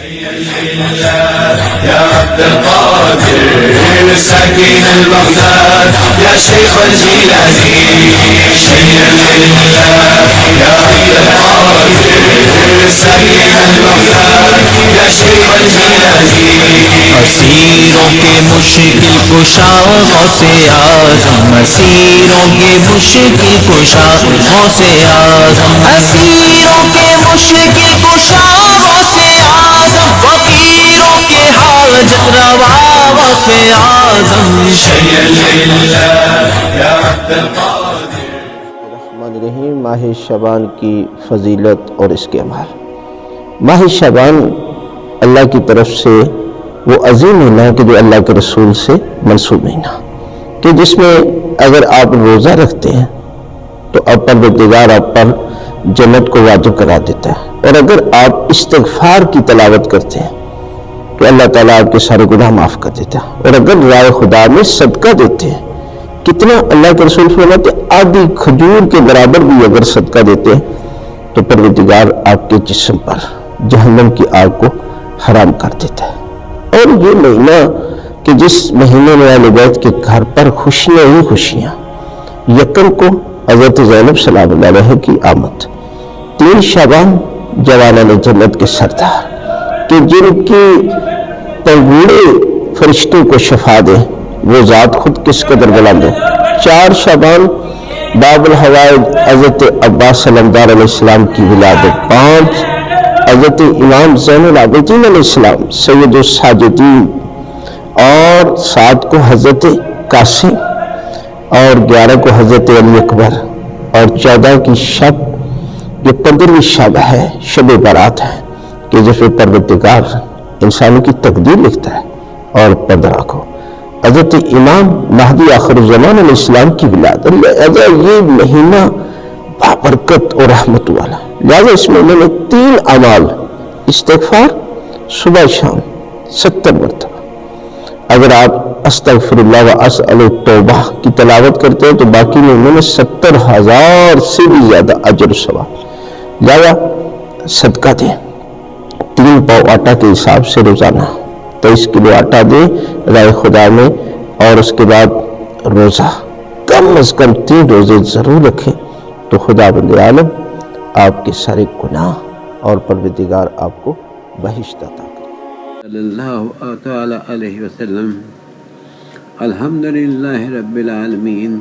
يا عبد القادر ساكن البغداد يا شيخ الجيلاني شيئا لله يا عبد القادر ساكن البغداد يا شيخ الجيلاني اسیروں کے مشکل کشا غوث اعظم اسیروں کے مشکل کشا غوث اعظم اسیروں کے مشکل کشا غوث اعظم فقیروں کے حاجت روا غوث اعظم شيئا لله يا عبد القادر. الرحمن الرحیم. ماہ شعبان کی فضیلت اور اس کے اعمال. ماہ شعبان اللہ کی طرف سے وہ عظیم مہینہ ہے کہ جو اللہ کے رسول سے منسوب مہینہ، کہ جس میں اگر آپ روزہ رکھتے ہیں تو پروردگار آپ پر جنت کو واجب کرا دیتا ہے، اور اگر آپ استغفار کی تلاوت کرتے ہیں تو اللہ تعالیٰ آپ کے سارے گناہ معاف کر دیتا ہے، اور اگر رائے خدا میں صدقہ دیتے ہیں، کتنا اللہ کے رسول فرماتے ہیں آدھی کھجور کے برابر بھی اگر صدقہ دیتے ہیں تو پروردگار آپ کے جسم پر جہنم کی آگ کو حرام کر دیتا ہے. اور یہ مہینہ کہ جس مہینے میں اہل بیت کے گھر پر خوشیاں ہی خوشیاں. یکم کو حضرت زینب سلام اللہ علیہ کی آمد، 3 شعبان جوانان جنت کے سردار کہ جن کی پنگوڑے فرشتوں کو شفا دے وہ ذات خود کس قدر بلند ہے. 4 شعبان باب الحوائج حضرت عباس علمدار علیہ السلام کی ولادت. 5 حضرت امام زین العابدین علیہ السلام سید الساجدین، اور 7 کو حضرت قاسم، اور 11 کو حضرت علی اکبر، اور 14 کی شب جو 15ویں شب ہے شب برات ہے کہ جس میں پروردگار انسانوں کی تقدیر لکھتا ہے. اور 15 کو حضرت امام مہدی آخر الزمان علیہ السلام کی ولادت. یہ مہینہ بابرکت اور رحمت والا، لہذا اس میں میں نے 3 اعمال استغفار صبح شام 70 مرتبہ. اگر آپ استغفر اللہ و اسأل التوبہ کی تلاوت کرتے ہیں تو باقی میں 70,000 سے بھی زیادہ اجر و ثواب. لہذا صدقہ دیں، 3 پاؤ آٹا کے حساب سے روزانہ 23 کلو آٹا دیں رائے خدا میں، اور اس کے بعد روزہ کم از کم 3 روزے ضرور رکھیں تو خدا بند عالم آپ کے سارے گناہ اور پروردگار آپ کو بہشت عطا کرے. صلی اللہ تعالی علیہ وسلم. الحمدللہ رب العالمین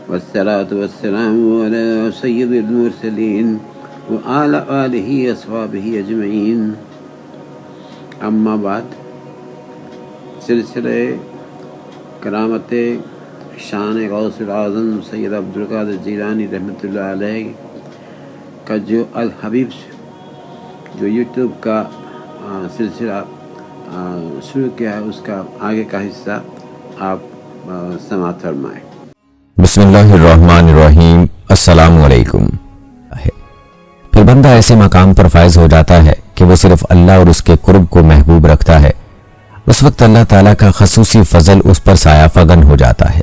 والصلاة والسلام علی سید المرسلین وعلی آلہ اصحابہ اجمعین. اما بعد، سلسلہ کرامت شان غوث العظم سید عبدالقادر جیلانی رحمۃ اللہ علیہ کا جو الحبیب جو یوٹیوب کا سلسلہ شروع کیا ہے، اس کا آگے کا حصہ آپ سماعت فرمائیں. بسم اللہ الرحمن الرحیم. السلام علیکم. پھر بندہ ایسے مقام پر فائز ہو جاتا ہے کہ وہ صرف اللہ اور اس کے قرب کو محبوب رکھتا ہے. اس وقت اللہ تعالیٰ کا خصوصی فضل اس پر سایہ فگن ہو جاتا ہے،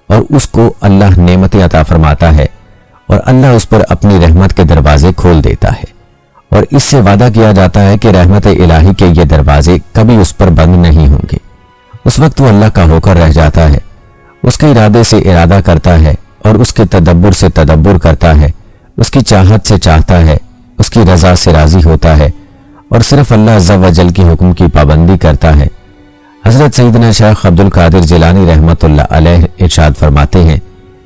اور اس کو اللہ نعمتیں عطا فرماتا ہے، اور اللہ اس پر اپنی رحمت کے دروازے کھول دیتا ہے، اور اس سے وعدہ کیا جاتا ہے کہ رحمت الہی کے یہ دروازے کبھی اس پر بند نہیں ہوں گے. اس وقت وہ اللہ کا ہو کر رہ جاتا ہے، اس کے ارادے سے ارادہ کرتا ہے، اور اس کے تدبر سے تدبر کرتا ہے، اس کی چاہت سے چاہتا ہے، اس کی رضا سے راضی ہوتا ہے، اور صرف اللہ عز و جل کی حکم کی پابندی کرتا ہے. حضرت سیدنا شیخ عبدالقادر جیلانی رحمۃ اللہ علیہ ارشاد فرماتے ہیں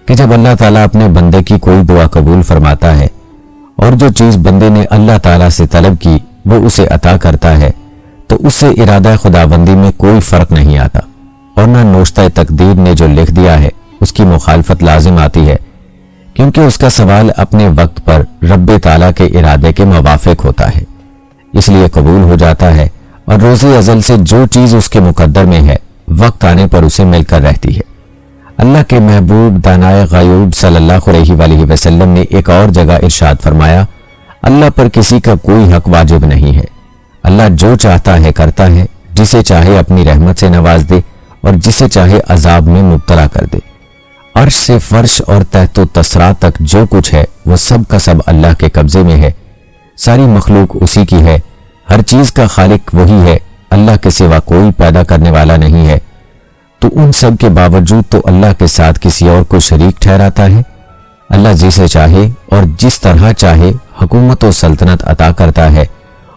کہ جب اللہ تعالیٰ اپنے بندے کی کوئی دعا قبول فرماتا ہے اور جو چیز بندے نے اللہ تعالیٰ سے طلب کی وہ اسے عطا کرتا ہے تو اس سے ارادہ خداوندی میں کوئی فرق نہیں آتا، اور نہ نوشتہ تقدیر نے جو لکھ دیا ہے اس کی مخالفت لازم آتی ہے، کیونکہ اس کا سوال اپنے وقت پر رب تعالیٰ کے ارادے کے موافق ہوتا ہے، اس لیے قبول ہو جاتا ہے، اور روز ازل سے جو چیز اس کے مقدر میں ہے وقت آنے پر اسے مل کر رہتی ہے. اللہ کے محبوب دانائے غیوب صلی اللہ علیہ وآلہ وسلم نے ایک اور جگہ ارشاد فرمایا، اللہ پر کسی کا کوئی حق واجب نہیں ہے، اللہ جو چاہتا ہے کرتا ہے، جسے چاہے اپنی رحمت سے نواز دے اور جسے چاہے عذاب میں مبتلا کر دے. عرش سے فرش اور تحت و تسرا تک جو کچھ ہے وہ سب کا سب اللہ کے قبضے میں ہے، ساری مخلوق اسی کی ہے. ہر چیز کا خالق وہی ہے، اللہ کے سوا کوئی پیدا کرنے والا نہیں ہے، تو ان سب کے باوجود تو اللہ کے ساتھ کسی اور کو شریک ٹھہراتا ہے۔ اللہ جسے چاہے اور جس طرح چاہے حکومت و سلطنت عطا کرتا ہے،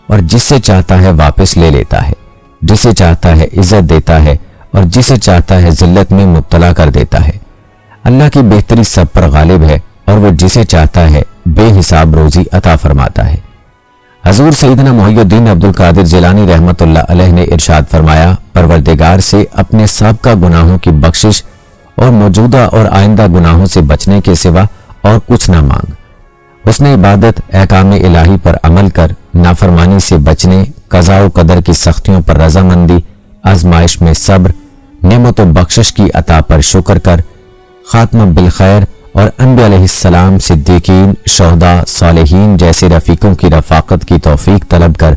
اور جس سے چاہتا ہے واپس لے لیتا ہے، جسے چاہتا ہے عزت دیتا ہے اور جسے چاہتا ہے ذلت میں مبتلا کر دیتا ہے۔ اللہ کی بہتری سب پر غالب ہے اور وہ جسے چاہتا ہے بے حساب روزی عطا فرماتا ہے۔ حضور سیدنا محی الدین عبد القادر جیلانی رحمۃ اللہ علیہ نے ارشاد فرمایا، پروردگار سے اپنے سابقہ گناہوں کی بخشش اور موجودہ اور آئندہ گناہوں سے بچنے کے سوا اور کچھ نہ مانگ۔ حسن عبادت، احکام الہی پر عمل کر، نافرمانی سے بچنے، قضاء و قدر کی سختیوں پر رضامندی، آزمائش میں صبر، نعمت و بخشش کی عطا پر شکر کر، خاتمہ بالخیر اور انبیاء علیہ السلام، صدیقین، شہداء، صالحین جیسے رفیقوں کی رفاقت کی توفیق طلب کر،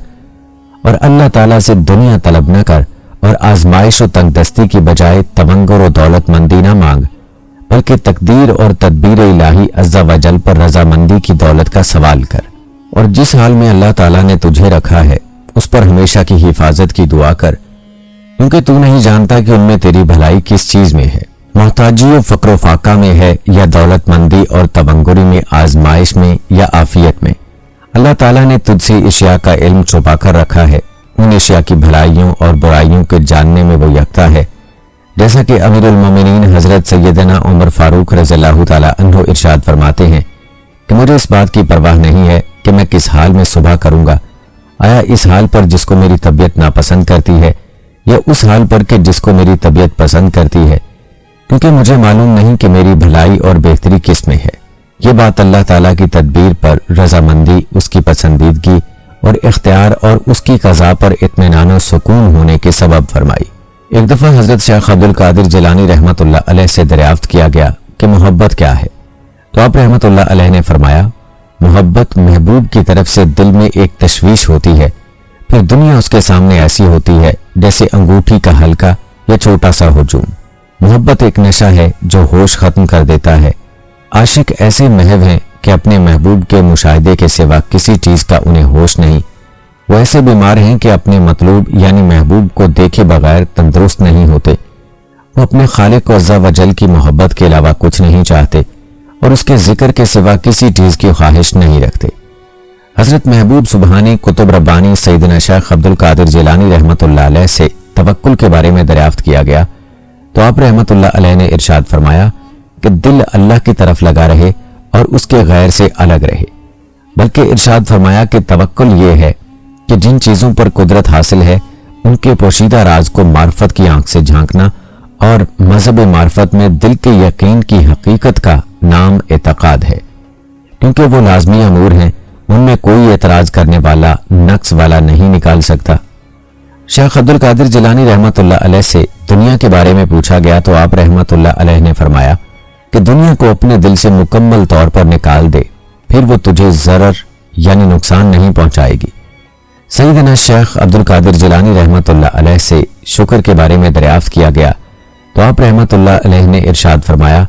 اور اللہ تعالیٰ سے دنیا طلب نہ کر، اور آزمائش و تنگ دستی کی بجائے تمنگر و دولت مندی نہ مانگ، بلکہ تقدیر اور تدبیر الہی عز و جل پر رضامندی کی دولت کا سوال کر، اور جس حال میں اللہ تعالیٰ نے تجھے رکھا ہے اس پر ہمیشہ کی حفاظت کی دعا کر، کیونکہ تو نہیں جانتا کہ ان میں تیری بھلائی کس چیز میں ہے، محتاجی و فقر و فاقہ میں ہے یا دولت مندی اور تبنگری میں، آزمائش میں یا عافیت میں۔ اللہ تعالیٰ نے تجھ سے اشیاء کا علم چھپا کر رکھا ہے، ان اشیاء کی بھلائیوں اور برائیوں کے جاننے میں وہ یکتا ہے، جیسا کہ امیر المومنین حضرت سیدنا عمر فاروق رضی اللہ تعالیٰ عنہ ارشاد فرماتے ہیں کہ مجھے اس بات کی پرواہ نہیں ہے کہ میں کس حال میں صبح کروں گا، آیا اس حال پر جس کو میری طبیعت ناپسند کرتی ہے یا اس حال پر کہ جس کو میری طبیعت پسند کرتی ہے، کیونکہ مجھے معلوم نہیں کہ میری بھلائی اور بہتری کس میں ہے۔ یہ بات اللہ تعالیٰ کی تدبیر پر رضامندی، اس کی پسندیدگی اور اختیار اور اس کی قضاء پر اطمینان و سکون ہونے کے سبب فرمائی۔ ایک دفعہ حضرت شیخ عبد القادر جیلانی رحمۃ اللہ علیہ سے دریافت کیا گیا کہ محبت کیا ہے، تو آپ رحمۃ اللہ علیہ نے فرمایا، محبت محبوب کی طرف سے دل میں ایک تشویش ہوتی ہے، پھر دنیا اس کے سامنے ایسی ہوتی ہے جیسے انگوٹھی کا ہلکا یا چھوٹا سا ہجوم۔ محبت ایک نشہ ہے جو ہوش ختم کر دیتا ہے۔ عاشق ایسے محو ہیں کہ اپنے محبوب کے مشاہدے کے سوا کسی چیز کا انہیں ہوش نہیں، وہ ایسے بیمار ہیں کہ اپنے مطلوب یعنی محبوب کو دیکھے بغیر تندرست نہیں ہوتے، وہ اپنے خالق عز و جل کی محبت کے علاوہ کچھ نہیں چاہتے اور اس کے ذکر کے سوا کسی چیز کی خواہش نہیں رکھتے۔ حضرت محبوب سبحانی کتب ربانی سیدنا شیخ عبد القادر جیلانی رحمۃ اللہ علیہ سے توکل کے بارے میں دریافت کیا گیا تو آپ رحمۃ اللہ علیہ نے ارشاد فرمایا کہ دل اللہ کی طرف لگا رہے اور اس کے غیر سے الگ رہے، بلکہ ارشاد فرمایا کہ توکل یہ ہے کہ جن چیزوں پر قدرت حاصل ہے ان کے پوشیدہ راز کو معرفت کی آنکھ سے جھانکنا، اور مذہب معرفت میں دل کے یقین کی حقیقت کا نام اعتقاد ہے، کیونکہ وہ لازمی امور ہیں، ان میں کوئی اعتراض کرنے والا نقص والا نہیں نکال سکتا۔ شیخ عبد القادر جیلانی رحمۃ اللہ علیہ سے دنیا کے بارے میں پوچھا گیا تو آپ رحمۃ اللہ علیہ نے فرمایا کہ دنیا کو اپنے دل سے مکمل طور پر نکال دے، پھر وہ تجھے ضرر یعنی نقصان نہیں پہنچائے گی۔ سیدنا شیخ عبد القادر جیلانی رحمۃ اللہ علیہ سے شکر کے بارے میں دریافت کیا گیا تو آپ رحمۃ اللہ علیہ نے ارشاد فرمایا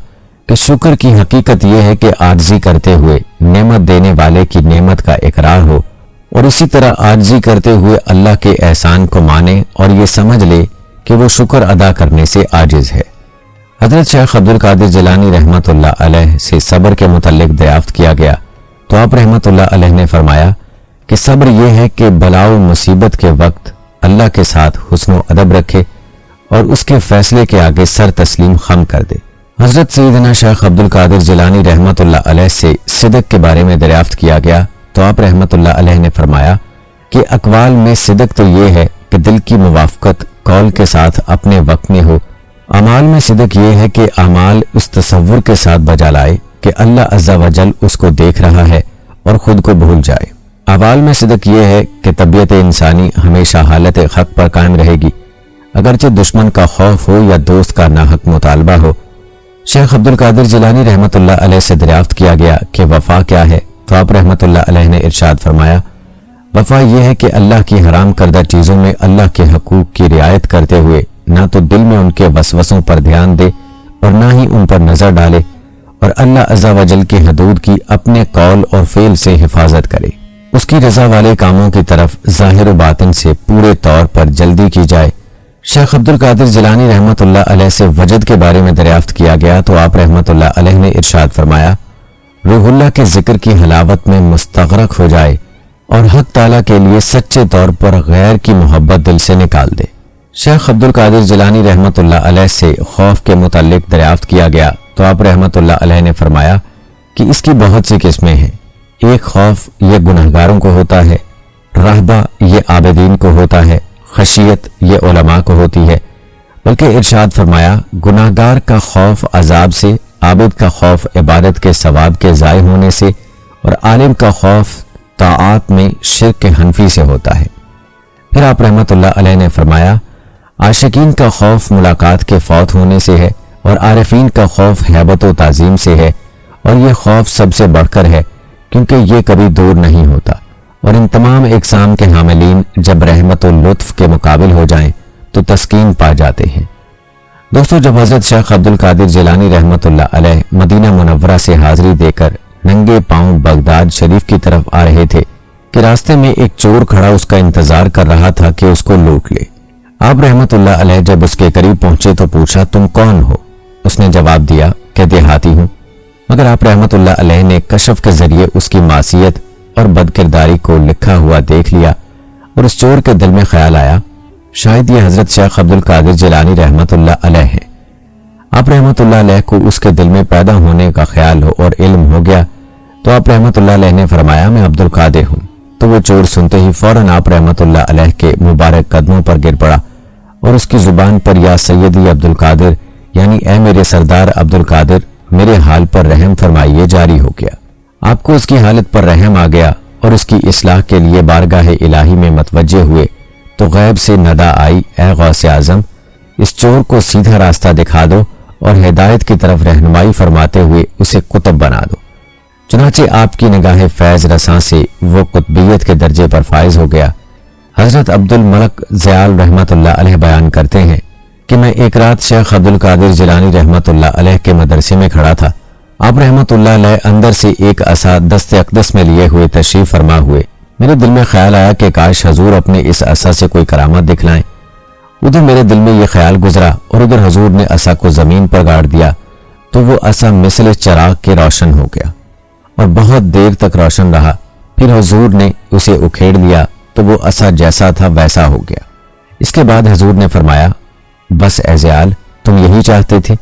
کہ شکر کی حقیقت یہ ہے کہ عاجزی کرتے ہوئے نعمت دینے والے کی نعمت کا اقرار ہو، اور اسی طرح عاجزی کرتے ہوئے اللہ کے احسان کو مانے اور یہ سمجھ لے کہ وہ شکر ادا کرنے سے عاجز ہے۔ حضرت شیخ عبد القادر جیلانی رحمۃ اللہ علیہ سے صبر کے متعلق دریافت کیا گیا تو آپ رحمۃ اللہ علیہ نے فرمایا کہ صبر یہ ہے کہ بلا و مصیبت کے وقت اللہ کے ساتھ حسن و ادب رکھے اور اس کے فیصلے کے آگے سر تسلیم خم کر دے۔ حضرت سیدنا شیخ عبد القادر جیلانی رحمۃ اللہ علیہ سے صدق کے بارے میں دریافت کیا گیا تو آپ رحمۃ اللہ علیہ نے فرمایا کہ اقوال میں صدق تو یہ ہے کہ دل کی موافقت قول کے ساتھ اپنے وقت میں ہو، اعمال میں صدق یہ ہے کہ اعمال اس تصور کے ساتھ بجا لائے کہ اللہ عز و جل اس کو دیکھ رہا ہے اور خود کو بھول جائے۔ اعمال میں صدق یہ ہے کہ طبیعت انسانی ہمیشہ حالت حق پر قائم رہے گی، اگرچہ دشمن کا خوف ہو یا دوست کا ناحق مطالبہ ہو۔ شیخ عبد القادر جیلانی رحمۃ اللہ علیہ سے دریافت کیا گیا کہ وفا کیا ہے تو آپ رحمۃ اللہ علیہ نے ارشاد فرمایا، وفا یہ ہے کہ اللہ کی حرام کردہ چیزوں میں اللہ کے حقوق کی رعایت کرتے ہوئے نہ تو دل میں ان کے وسوسوں پر دھیان دے اور نہ ہی ان پر نظر ڈالے، اور اللہ عز و جل کی حدود کی اپنے قول اور فعل سے حفاظت کرے، اس کی رضا والے کاموں کی طرف ظاہر و باطن سے پورے طور پر جلدی کی جائے۔ شیخ عبد القادر جیلانی رحمۃ اللہ علیہ سے وجد کے بارے میں دریافت کیا گیا تو آپ رحمۃ اللہ علیہ نے ارشاد فرمایا، روح اللہ کے ذکر کی حلاوت میں مستغرق ہو جائے اور حق تعالیٰ کے لیے سچے طور پر غیر کی محبت دل سے نکال دے۔ شیخ عبد القادر جیلانی رحمۃ اللہ علیہ سے خوف کے متعلق دریافت کیا گیا تو آپ رحمۃ اللہ علیہ نے فرمایا کہ اس کی بہت سی قسمیں ہیں۔ ایک خوف یہ گناہگاروں کو ہوتا ہے، رہبہ یہ عابدین کو ہوتا ہے، خشیت یہ علماء کو ہوتی ہے، بلکہ ارشاد فرمایا گناہگار کا خوف عذاب سے، عابد کا خوف عبادت کے ثواب کے ضائع ہونے سے، اور عالم کا خوف طاعات میں شرک کے حنفی سے ہوتا ہے۔ پھر آپ رحمۃ اللہ علیہ نے فرمایا عاشقین کا خوف ملاقات کے فوت ہونے سے ہے، اور عارفین کا خوف ہیبت و تعظیم سے ہے، اور یہ خوف سب سے بڑھ کر ہے کیونکہ یہ کبھی دور نہیں ہوتا، اور ان تمام اقسام کے حاملین جب رحمت و لطف کے مقابل ہو جائیں تو تسکین پا جاتے ہیں۔ دوستو، جب حضرت شیخ عبد القادر جیلانی رحمۃ اللہ علیہ مدینہ منورہ سے حاضری دے کر ننگے پاؤں بغداد شریف کی طرف آ رہے تھے کہ راستے میں ایک چور کھڑا اس کا انتظار کر رہا تھا کہ اس کو لوٹ لے۔ آپ رحمۃ اللہ علیہ جب اس کے قریب پہنچے تو پوچھا، تم کون ہو؟ اس نے جواب دیا کہ دیہاتی ہوں، مگر آپ رحمۃ اللہ علیہ نے کشف کے ذریعے اس کی معصیت اور بد کرداری کو لکھا ہوا دیکھ لیا، اور اس چور کے دل میں خیال آیا شاید یہ حضرت شیخ عبد القادر جیلانی رحمۃ اللہ علیہ ہے۔ آپ رحمۃ اللہ علیہ کو اس کے دل میں پیدا ہونے کا خیال ہو اور علم ہو گیا تو آپ رحمۃ اللہ علیہ نے فرمایا میں عبد القادر ہوں۔ تو وہ چور سنتے ہی فوراً آپ رحمۃ اللہ علیہ کے مبارک قدموں پر گر پڑا اور اس کی زبان پر یا سیدی عبد القادر یعنی اے میرے سردار عبد القادر میرے حال پر رحم فرمائیے جاری ہو گیا۔ آپ کو اس کی حالت پر رحم آ گیا اور اس کی اصلاح کے لیے بارگاہ الہی میں متوجہ ہوئے تو غیب سے ندا آئی، اے غوث اعظم اس چور کو سیدھا راستہ دکھا دو اور ہدایت کی طرف رہنمائی فرماتے ہوئے اسے قطب بنا دو۔ چنانچہ آپ کی نگاہ فیض رساں سے وہ قطبیت کے درجے پر فائز ہو گیا۔ حضرت عبد الملک زیال رحمۃ اللہ علیہ بیان کرتے ہیں کہ میں ایک رات شیخ عبد القادر جیلانی رحمۃ اللہ علیہ کے مدرسے میں کھڑا تھا۔ آپ رحمۃ اللہ علیہ اندر سے ایک عصا دست اقدس میں لیے ہوئے تشریف فرما ہوئے۔ میرے دل میں خیال آیا کہ کاش حضور اپنے اس عصا سے کوئی کرامت دکھلائیں۔ ادھر میرے دل میں یہ خیال گزرا اور ادھر حضور نے عصا کو زمین پر گاڑ دیا تو وہ عصا مثل چراغ کے روشن ہو گیا اور بہت دیر تک روشن رہا۔ پھر حضور نے اسے اکھیڑ لیا تو وہ عصا جیسا تھا ویسا ہو گیا۔ اس کے بعد حضور نے فرمایا بس اے زیال تم یہی چاہتے تھے۔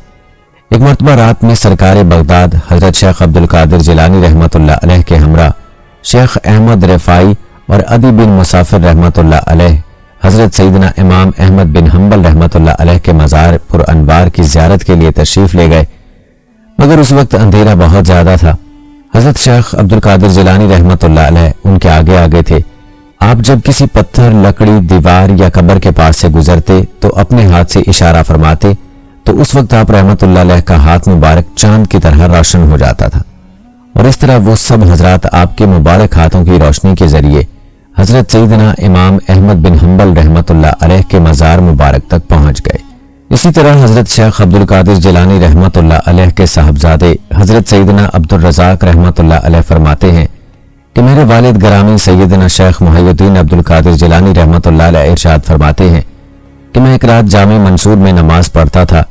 ایک مرتبہ رات میں سرکار بغداد حضرت شیخ عبد القادر جیلانی رحمۃ اللہ علیہ کے ہمراہ شیخ احمد رفاعی اور عدی بن مسافر رحمۃ اللہ علیہ حضرت سیدنا امام احمد بن حنبل رحمۃ اللہ علیہ کے مزار پر انوار کی زیارت کے لیے تشریف لے گئے، مگر اس وقت اندھیرا بہت زیادہ تھا۔ حضرت شیخ عبد القادر جیلانی رحمۃ اللہ علیہ ان کے آگے آگے تھے۔ آپ جب کسی پتھر، لکڑی، دیوار یا قبر کے پاس سے گزرتے تو اپنے ہاتھ سے اشارہ فرماتے تو اس وقت آپ رحمۃ اللہ علیہ کا ہاتھ مبارک چاند کی طرح روشن ہو جاتا تھا، اور اس طرح وہ سب حضرات آپ کے مبارک ہاتھوں کی روشنی کے ذریعے حضرت سیدنا امام احمد بن حنبل رحمۃ اللہ علیہ کے مزار مبارک تک پہنچ گئے۔ اسی طرح حضرت شیخ عبد القادر جیلانی رحمۃ اللہ علیہ کے صاحبزادے حضرت سیدنا عبد الرزاق رحمۃ اللہ علیہ فرماتے ہیں کہ میرے والد گرامی سیدنا شیخ محی الدین عبد القادر جیلانی رحمۃ اللہ علیہ ارشاد فرماتے ہیں کہ میں ایک رات جامع منصور میں نماز پڑھتا تھا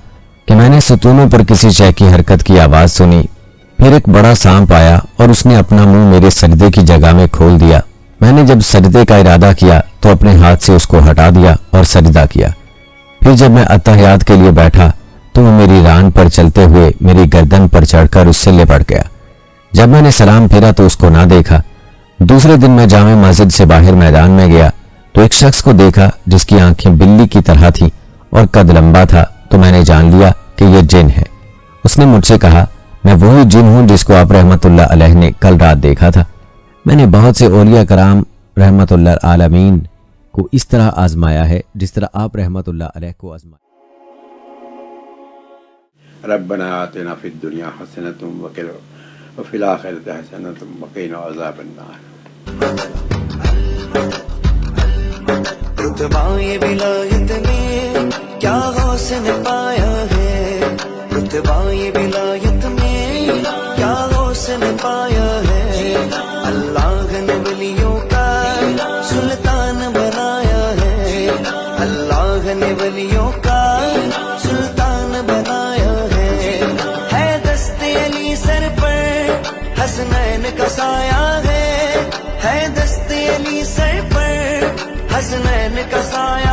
کہ میں نے ستونوں پر کسی شے کی حرکت کی آواز سنی، پھر ایک بڑا سانپ آیا اور اس نے اپنا منہ میرے سجدے کی جگہ میں کھول دیا۔ میں نے جب سجدے کا ارادہ کیا تو اپنے ہاتھ سے اس کو ہٹا دیا اور سجدہ کیا۔ پھر جب میں اتحیات کے لیے بیٹھا تو وہ میری ران پر چلتے ہوئے میری گردن پر چڑھ کر اس سے لپٹ گیا۔ جب میں نے سلام پھیرا تو اس کو نہ دیکھا۔ دوسرے دن میں جامع مسجد سے باہر میدان میں گیا تو ایک شخص کو دیکھا جس کی آنکھیں بلی کی طرح تھیں اور قد لمبا تھا، تو میں نے جان لیا کہ یہ جن ہے۔ اس نے مجھ سے کہا میں وہی جن ہوں جس کو آپ رحمۃ اللہ علیہ نے کل رات دیکھا تھا۔ میں نے بہت سے اولیاء کرام رحمۃ اللہ عالمین کو اس طرح آزمایا ہے جس طرح آپ رحمۃ اللہ علیہ کو آزمایا۔ ربنا آتنا فی الدنیا حسنۃ وفی الآخرۃ حسنۃ وقنا عذاب النار۔ رتبہ یہ ولایت میں کیا غوث نے پایا ہے، رتبہ یہ ولایت میں کیا غوث نے پایا ہے۔ اللہ نے ولیوں کا سلطان بنایا ہے، اللہ نے ولیوں کا سلطان بنایا ہے دست علی سر پر حسنین کا سایہ ہے دست علی سر پر حسنین کا سایہ